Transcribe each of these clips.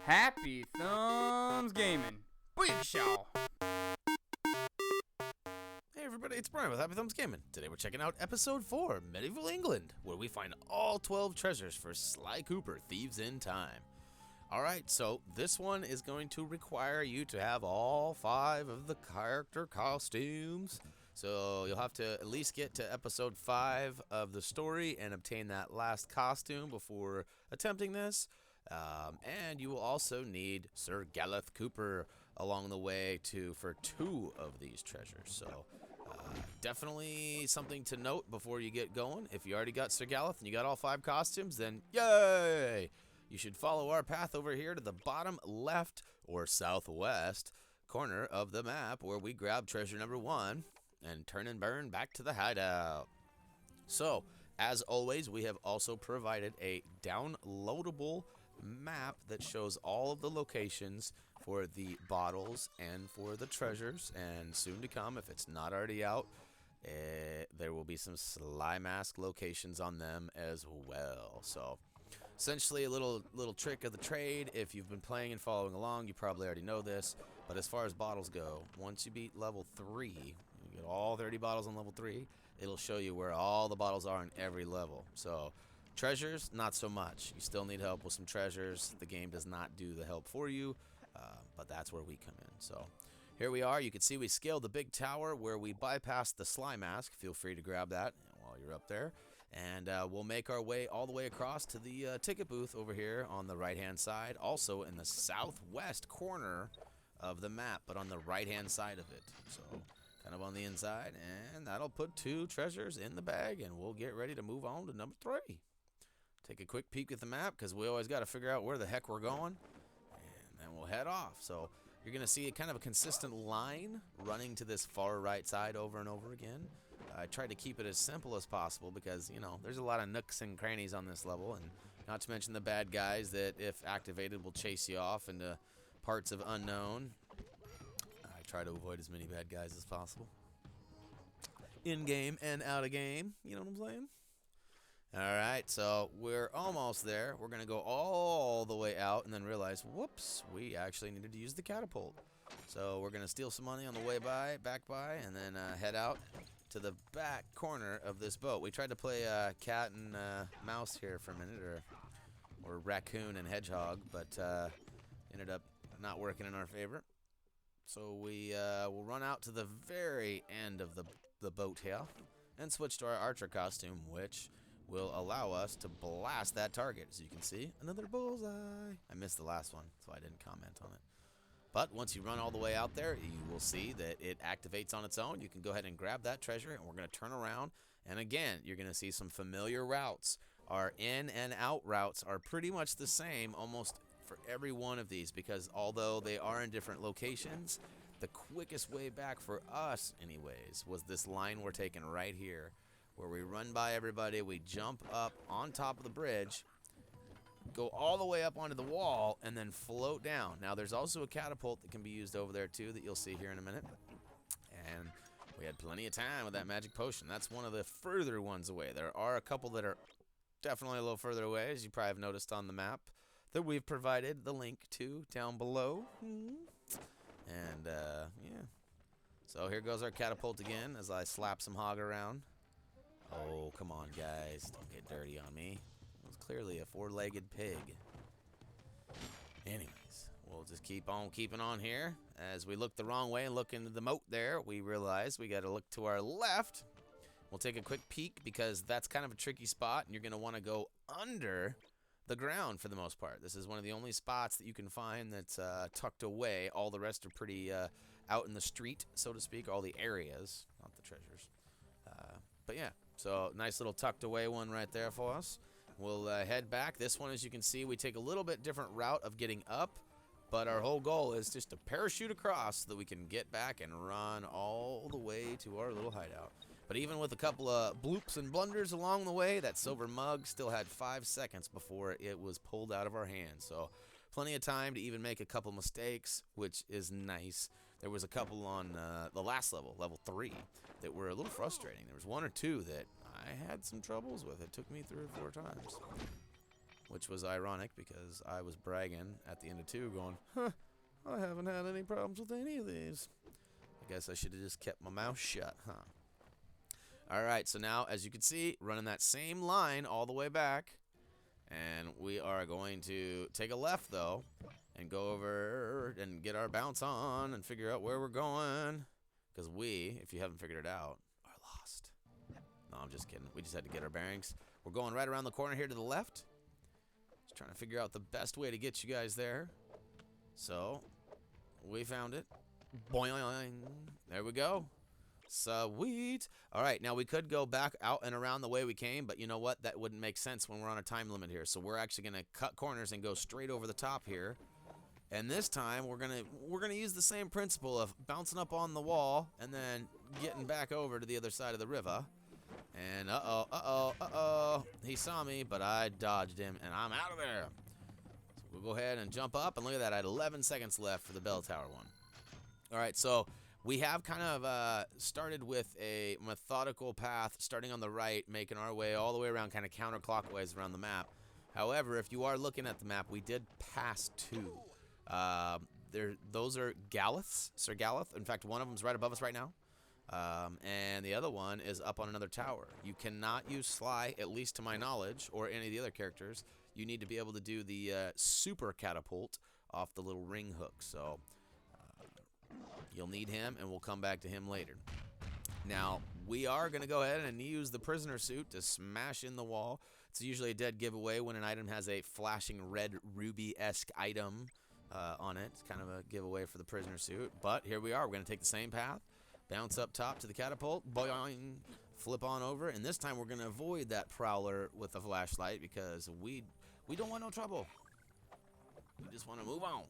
Happy Thumbs Gaming. Big show. Hey everybody, it's Brian with Happy Thumbs Gaming. Today we're checking out Episode 4, Medieval England, where we find all 12 treasures for Sly Cooper Thieves in Time. Alright, so this one is going to require you to have all 5 of the character costumes. So you'll have to at least get to Episode 5 of the story and obtain that last costume before attempting this. And you will also need Sir Galleth Cooper along the way for 2 of these treasures. So definitely something to note before you get going. If you already got Sir Galleth and you got all 5 costumes, then yay! You should follow our path over here to the bottom left or southwest corner of the map where we grab treasure number 1 and turn and burn back to the hideout. So, as always, we have also provided a downloadable map that shows all of the locations for the bottles and for the treasures, and soon to come, if it's not already out, there will be some Sly Mask locations on them as well. So essentially a little trick of the trade. If you've been playing and following along, you probably already know this, but as far as bottles go, once you beat level 3, you get all 30 bottles on level 3, it'll show you where all the bottles are in every level. So treasures, not so much. You still need help with some treasures. The game does not do the help for you, but that's where we come in. So here we are. You can see we scaled the big tower where we bypassed the Sly Mask. Feel free to grab that while you're up there. And we'll make our way all the way across to the ticket booth over here on the right-hand side, also in the southwest corner of the map, but on the right-hand side of it. So kind of on the inside, and that'll put 2 treasures in the bag, and we'll get ready to move on to number 3. Take a quick peek at the map, because we always got to figure out where the heck we're going, and then we'll head off. So you're going to see kind of a consistent line running to this far right side over and over again. I tried to keep it as simple as possible because, you know, there's a lot of nooks and crannies on this level, and not to mention the bad guys that, if activated, will chase you off into parts of unknown. I try to avoid as many bad guys as possible, in-game and out-of-game, you know what I'm saying? Alright, so we're almost there. We're going to go all the way out and then realize, whoops, we actually needed to use the catapult. So we're going to steal some money on the way back by, and then head out to the back corner of this boat. We tried to play cat and mouse here for a minute, or raccoon and hedgehog, but ended up not working in our favor. So we will run out to the very end of the boat here and switch to our archer costume, which will allow us to blast that target. As you can see, another bullseye. I missed the last one, so I didn't comment on it. But once you run all the way out there, you will see that it activates on its own. You can go ahead and grab that treasure, and we're going to turn around. And again, you're going to see some familiar routes. Our in and out routes are pretty much the same almost for every one of these, because although they are in different locations, the quickest way back for us anyways was this line we're taking right here, where we run by everybody, we jump up on top of the bridge, go all the way up onto the wall, and then float down. Now, there's also a catapult that can be used over there, too, that you'll see here in a minute. And we had plenty of time with that magic potion. That's one of the further ones away. There are a couple that are definitely a little further away, as you probably have noticed on the map, that we've provided the link to down below. And, yeah. So here goes our catapult again as I slap some hog around. Oh, come on, guys. Don't get dirty on me. It was clearly a 4-legged pig. Anyways, we'll just keep on keeping on here. As we look the wrong way and look into the moat there, we realize we got to look to our left. We'll take a quick peek because that's kind of a tricky spot, and you're going to want to go under the ground for the most part. This is one of the only spots that you can find that's tucked away. All the rest are pretty out in the street, so to speak. All the areas, not the treasures. But yeah, so nice little tucked away one right there for us. We'll head back. This one, as you can see, we take a little bit different route of getting up, but our whole goal is just to parachute across so that we can get back and run all the way to our little hideout. But even with a couple of bloops and blunders along the way, that silver mug still had 5 seconds before it was pulled out of our hands. So plenty of time to even make a couple mistakes, which is nice. There was a couple on the last level, level 3, that were a little frustrating. There was 1 or 2 that I had some troubles with. It took me 3 or 4 times. which was ironic because I was bragging at the end of 2 going, huh, I haven't had any problems with any of these. I guess I should have just kept my mouth shut, huh? Alright, so now, as you can see, running that same line all the way back. And we are going to take a left, though, and go over and get our bounce on and figure out where we're going. Because we, if you haven't figured it out, are lost. No, I'm just kidding. We just had to get our bearings. We're going right around the corner here to the left. Just trying to figure out the best way to get you guys there. So, we found it. Boing. There we go. Sweet. All right, now we could go back out and around the way we came, but you know what? That wouldn't make sense when we're on a time limit here. So we're actually going to cut corners and go straight over the top here. And this time we're gonna use the same principle of bouncing up on the wall and then getting back over to the other side of the river. And he saw me, but I dodged him, and I'm out of there. So we'll go ahead and jump up, and look at that. I had 11 seconds left for the bell tower one. All right, so we have kind of started with a methodical path, starting on the right, making our way all the way around, kind of counterclockwise around the map. However, if you are looking at the map, we did pass 2. Those are Galleths, Sir Galleth. In fact, one of them's right above us right now. And the other one is up on another tower. You cannot use Sly, at least to my knowledge, or any of the other characters. You need to be able to do the super catapult off the little ring hook. So you'll need him, and we'll come back to him later. Now, we are going to go ahead and use the prisoner suit to smash in the wall. It's usually a dead giveaway when an item has a flashing red ruby-esque item on it. It's kind of a giveaway for the prisoner suit. But here we are. We're going to take the same path, bounce up top to the catapult, boing, flip on over, and this time we're going to avoid that prowler with a flashlight because we don't want no trouble. We just want to move on.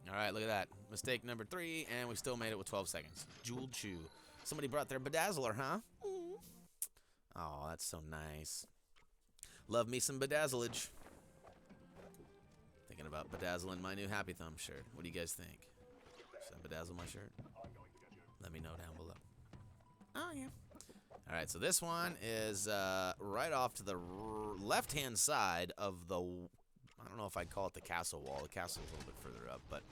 All right, look at that. Mistake number 3, and we still made it with 12 seconds. Jeweled shoe. Somebody brought their bedazzler, huh? Oh, that's so nice. Love me some bedazzlage. Thinking about bedazzling my new Happy Thumb shirt. What do you guys think? Should I bedazzle my shirt? Let me know down below. Oh, yeah. All right, so this one is right off to the left-hand side of the... I don't know if I'd call it the castle wall. The castle's a little bit further up, but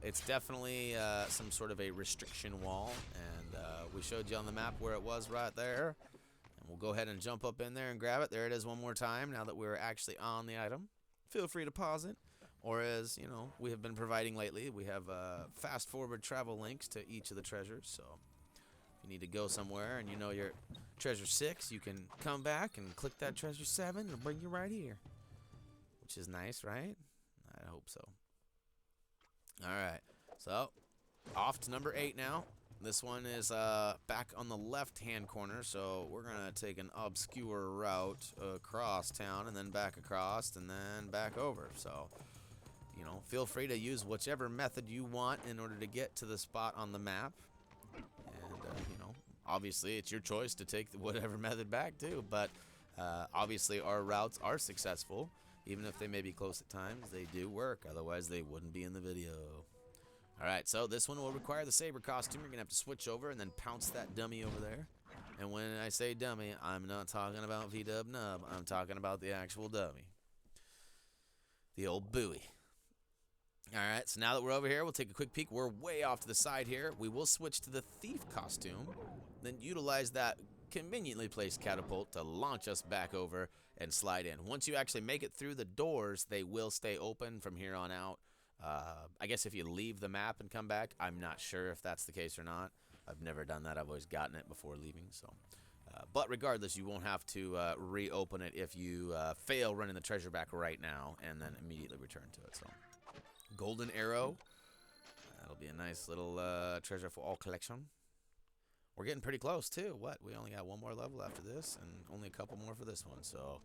it's definitely some sort of a restriction wall, and we showed you on the map where it was right there. And we'll go ahead and jump up in there and grab it. There it is one more time now that we're actually on the item. Feel free to pause it, or as you know, we have been providing lately, we have fast-forward travel links to each of the treasures, so if you need to go somewhere and you know you're treasure 6, you can come back and click that treasure 7 and bring you right here. Which is nice, right? I hope so. Alright, so off to number 8 now. This one is back on the left-hand corner, so we're going to take an obscure route across town and then back across and then back over. So, you know, feel free to use whichever method you want in order to get to the spot on the map. And, you know, obviously it's your choice to take whatever method back too, but obviously our routes are successful. Even if they may be close at times, they do work. Otherwise, they wouldn't be in the video. Alright, so this one will require the saber costume. You're going to have to switch over and then pounce that dummy over there. And when I say dummy, I'm not talking about V-dub-nub. I'm talking about the actual dummy. The old buoy. Alright, so now that we're over here, we'll take a quick peek. We're way off to the side here. We will switch to the thief costume. Then utilize that conveniently placed catapult to launch us back over and slide in. Once you actually make it through the doors, they will stay open from here on out. I guess if you leave the map and come back, I'm not sure if that's the case or not. I've never done that. I've always gotten it before leaving. So, but regardless, you won't have to reopen it if you fail running the treasure back right now and then immediately return to it. So, golden arrow. That'll be a nice little treasure for all collection. We're getting pretty close, too. What? We only got one more level after this and only a couple more for this one. So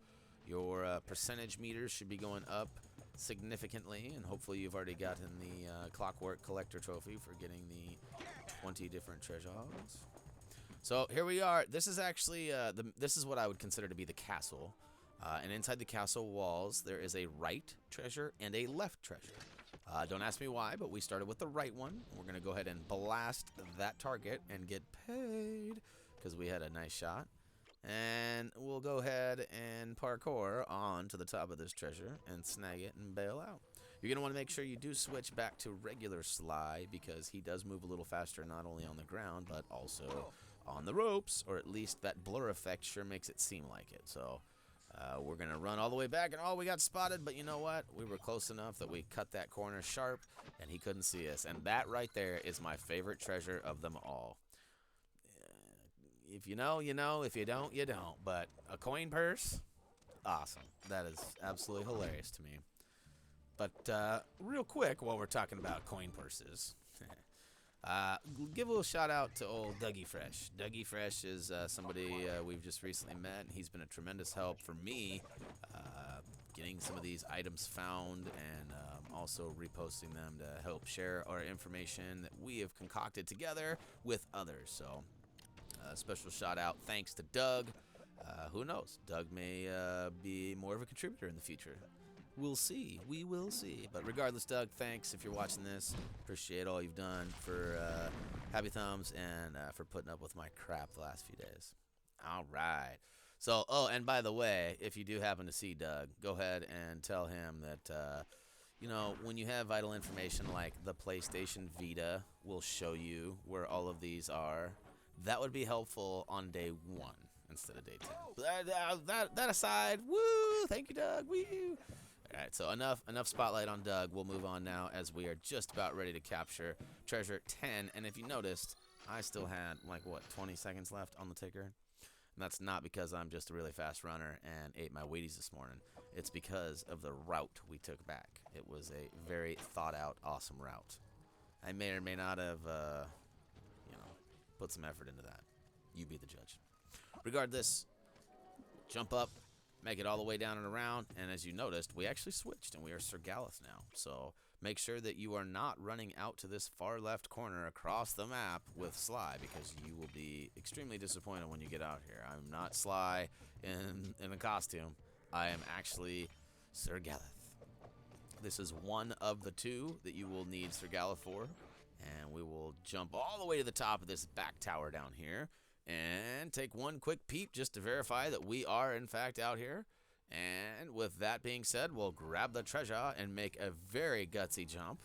your percentage meters should be going up significantly, and hopefully you've already gotten the Clockwork Collector Trophy for getting the 20 different treasures. So here we are. This is actually, this is what I would consider to be the castle. And inside the castle walls, there is a right treasure and a left treasure. Don't ask me why, but we started with the right one. We're going to go ahead and blast that target and get paid because we had a nice shot. And we'll go ahead and parkour on to the top of this treasure and snag it and bail out. You're going to want to make sure you do switch back to regular Sly because he does move a little faster not only on the ground but also on the ropes, or at least that blur effect sure makes it seem like it. So we're going to run all the way back, and we got spotted, but you know what? We were close enough that we cut that corner sharp and he couldn't see us. And that right there is my favorite treasure of them all. If you know, you know. If you don't, you don't. But a coin purse, awesome. That is absolutely hilarious to me. But real quick, while we're talking about coin purses, give a little shout out to old Dougie Fresh. Dougie Fresh is somebody we've just recently met, and he's been a tremendous help for me getting some of these items found and also reposting them to help share our information that we have concocted together with others. So special shout out, thanks to Doug. Who knows? Doug may be more of a contributor in the future. We'll see. We will see. But regardless, Doug, thanks if you're watching this. Appreciate all you've done for Happy Thumbs and for putting up with my crap the last few days. All right. So, and by the way, if you do happen to see Doug, go ahead and tell him that, you know, when you have vital information like the PlayStation Vita will show you where all of these are. That would be helpful on day 1 instead of day 10. That aside, woo! Thank you, Doug. Woo! All right, so enough spotlight on Doug. We'll move on now as we are just about ready to capture treasure 10. And if you noticed, I still had like what 20 seconds left on the ticker. And that's not because I'm just a really fast runner and ate my Wheaties this morning. It's because of the route we took back. It was a very thought out, awesome route. I may or may not have, put some effort into that. You be the judge. Regardless, jump up, make it all the way down and around, and as you noticed, we actually switched, and we are Sir Galleth now. So make sure that you are not running out to this far left corner across the map with Sly, because you will be extremely disappointed when you get out here. I'm not Sly in a costume. I am actually Sir Galleth. This is one of the 2 that you will need Sir Galleth for. And we will jump all the way to the top of this back tower down here and take one quick peep just to verify that we are, in fact, out here. And with that being said, we'll grab the treasure and make a very gutsy jump.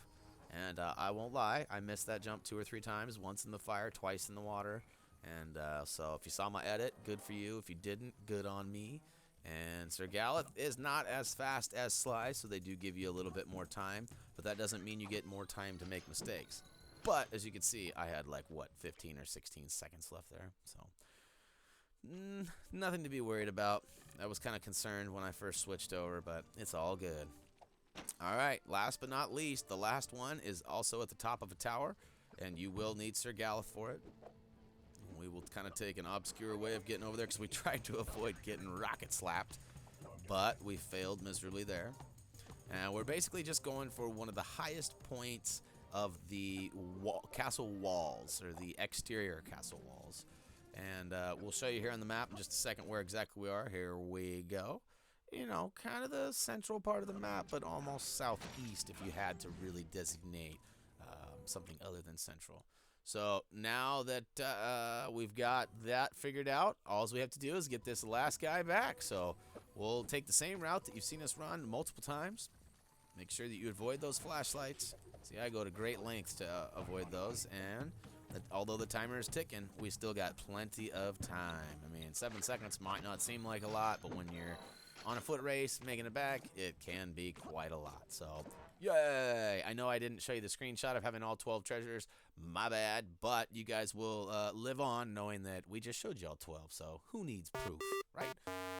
And I won't lie, I missed that jump 2 or 3 times, once in the fire, twice in the water. And so if you saw my edit, good for you. If you didn't, good on me. And Sir Galleth is not as fast as Sly, so they do give you a little bit more time. But that doesn't mean you get more time to make mistakes. But, as you can see, I had like, 15 or 16 seconds left there. So, nothing to be worried about. I was kind of concerned when I first switched over, but it's all good. All right, last but not least, the last one is also at the top of a tower, and you will need Sir Galleth for it. We will kind of take an obscure way of getting over there because we tried to avoid getting rocket slapped, but we failed miserably there. And we're basically just going for one of the highest points of the castle walls, or the exterior castle walls. And we'll show you here on the map in just a second where exactly we are. Here we go. You know, kind of the central part of the map, but almost southeast if you had to really designate something other than central. So now that we've got that figured out, all we have to do is get this last guy back. So we'll take the same route that you've seen us run multiple times. Make sure that you avoid those flashlights. See, I go to great lengths to avoid those, and although the timer is ticking, we still got plenty of time. I mean, 7 seconds might not seem like a lot, but when you're on a foot race, making it back, it can be quite a lot. So, yay! I know I didn't show you the screenshot of having all 12 treasures. My bad, but you guys will live on knowing that we just showed you all 12, so who needs proof, right?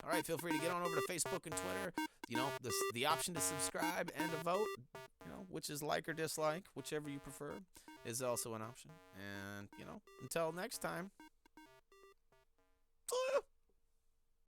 All right, feel free to get on over to Facebook and Twitter. You know, the option to subscribe and to vote, you know, which is like or dislike, whichever you prefer, is also an option. And, you know, until next time.